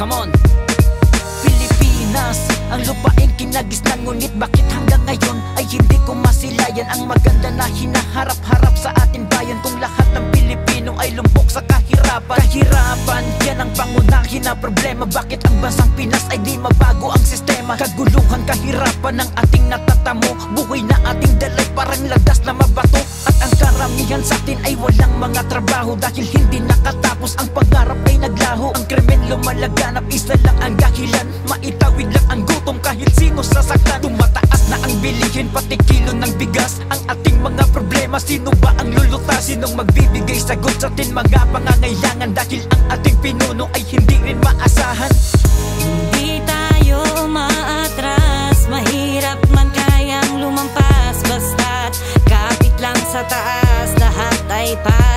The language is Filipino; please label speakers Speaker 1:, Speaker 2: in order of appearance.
Speaker 1: come on. Pilipinas, ang lupain kinagisnan, ngunit bakit hanggang ngayon ay hindi ko masilayan ang maganda na hinaharap-harap sa ating bayan. Kung lahat ng Pilipino ay lumpok sa kahirapan, yan ang pangunahing na problema. Bakit ang bansang Pinas ay di mabago ang sistema? Kaguluhan, kahirapan ang ating natatamo, buhay na ating dalay parang landas na mabato. At ang karamihan sa atin ay walang mga trabaho, dahil hindi nakatapos ang pangarap ay naglaho. Ang krimen lumalaganap, isa lang ang dahilan, maitawid lang ang gutom kahit sino sasaktan. Tumataas na ang bilihin, pati kilo ng bigas. Ang ating mga problema, sino ba ang lulutas? Sinong magbibigay sagot sa ating mga pangangailangan? Dahil ang ating pinuno ay hindi rin maasahan.
Speaker 2: Hindi tayo umaatras, mahirap man kayang lumampas, basta't kapit lang sa taas, lahat ay para